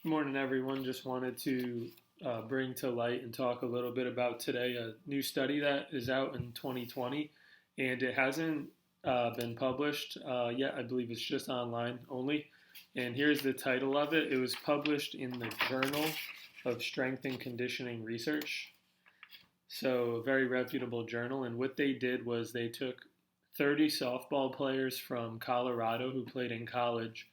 Good morning, everyone. Just wanted to bring to light and talk a little bit about today a new study that is out in 2020, and it hasn't been published yet. I believe it's just online only. And here's the title of it. It was published in the Journal of Strength and Conditioning Research. So, a very reputable journal. And what they did was they took 30 softball players from Colorado who played in college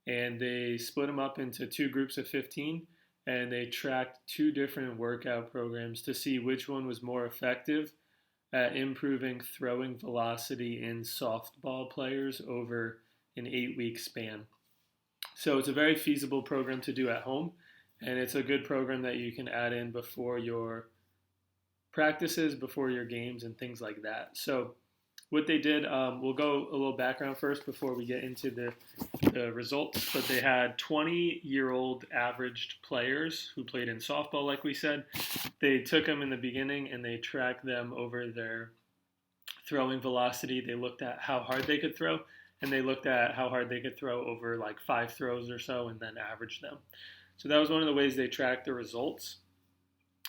and they split them up into two groups of 15 and they tracked two different workout programs to see which one was more effective at improving throwing velocity in softball players over an 8-week span. So it's a very feasible program to do at home, and it's a good program that you can add in before your practices, before your games, and things like that. So what they did, we'll go a little background first before we get into the results. But they had 20-year-old averaged players who played in softball, like we said. They took them in the beginning and they tracked them over their throwing velocity. They looked at how hard they could throw, and they looked at how hard they could throw over like 5 throws or so, and then averaged them. So that was one of the ways they tracked the results.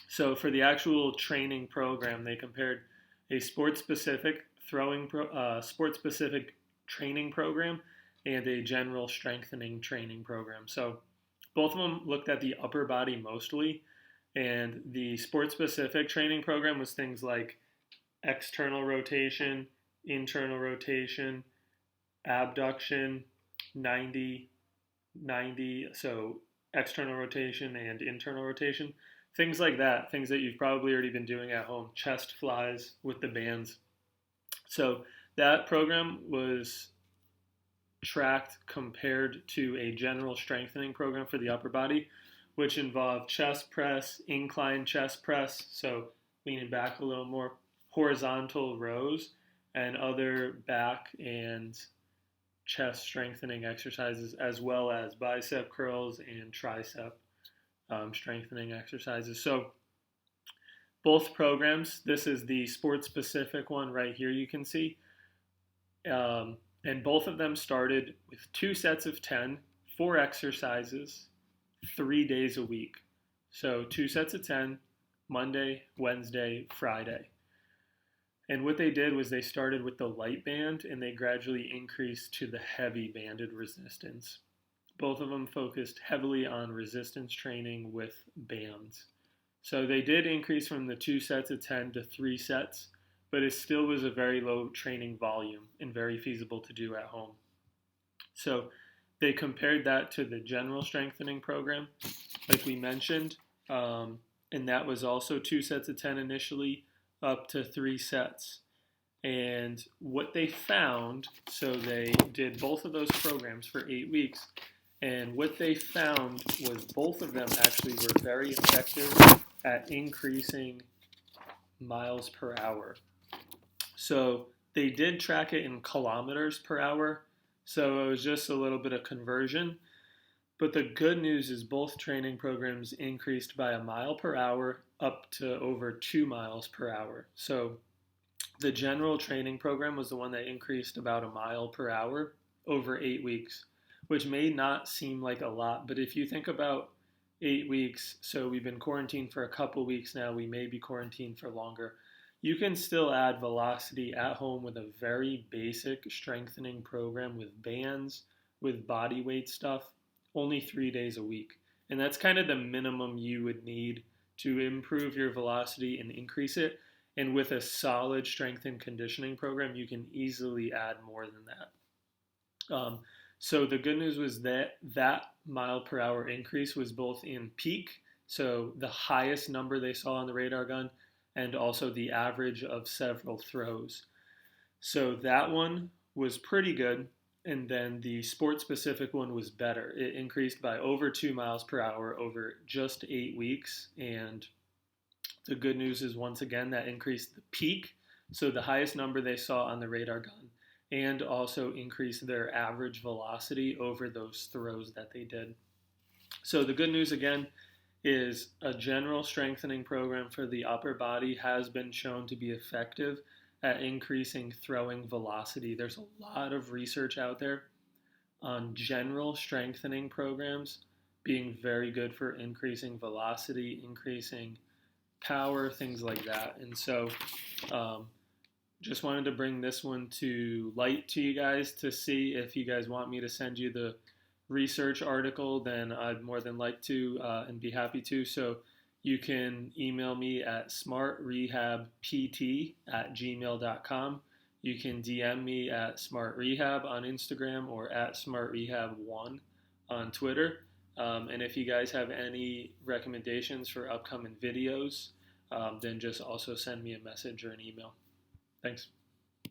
So for the actual training program, they compared a sports-specific sports-specific training program and a general strengthening training program. So both of them looked at the upper body mostly, and the sports-specific training program was things like external rotation, internal rotation, abduction, 90, 90, so external rotation and internal rotation. Things like that, things that you've probably already been doing at home, chest flies with the bands. So that program was tracked compared to a general strengthening program for the upper body, which involved chest press, incline chest press, so leaning back a little more, horizontal rows, and other back and chest strengthening exercises, as well as bicep curls and tricep strengthening exercises. So both programs, this is the sports-specific one right here you can see, and both of them started with 2 sets of 10, 4 exercises, 3 days a week. So 2 sets of 10, Monday, Wednesday, Friday. And what they did was they started with the light band and they gradually increased to the heavy banded resistance. Both of them focused heavily on resistance training with bands. So they did increase from the 2 sets of 10 to 3 sets, but it still was a very low training volume and very feasible to do at home. So they compared that to the general strengthening program, like we mentioned, and that was also 2 sets of 10 initially, up to 3 sets. And what they found, so they did both of those programs for 8 weeks, and what they found was both of them actually were very effective at increasing miles per hour. So they did track it in kilometers per hour, so it was just a little bit of conversion. But the good news is both training programs increased by a mile per hour up to over 2 miles per hour. So the general training program was the one that increased about a mile per hour over 8 weeks, which may not seem like a lot, but if you think about 8 weeks, so we've been quarantined for a couple weeks now, we may be quarantined for longer. You can still add velocity at home with a very basic strengthening program with bands, with body weight stuff, only 3 days a week. And that's kind of the minimum you would need to improve your velocity and increase it. And with a solid strength and conditioning program, you can easily add more than that. So the good news was that that mile per hour increase was both in peak, so the highest number they saw on the radar gun, and also the average of several throws. So that one was pretty good, and then the sport-specific one was better. It increased by over 2 miles per hour over just 8 weeks, and the good news is, once again, that increased the peak, so the highest number they saw on the radar gun, and also increase their average velocity over those throws that they did. So the good news again is a general strengthening program for the upper body has been shown to be effective at increasing throwing velocity. There's a lot of research out there on general strengthening programs being very good for increasing velocity, increasing power, things like that. And so, um, just wanted to bring this one to light to you guys to see if you guys want me to send you the research article, then I'd more than like to and be happy to. So you can email me at smartrehabpt@gmail.com. You can DM me at smartrehab on Instagram or at smartrehab1 on Twitter. And if you guys have any recommendations for upcoming videos, then just also send me a message or an email. Thanks.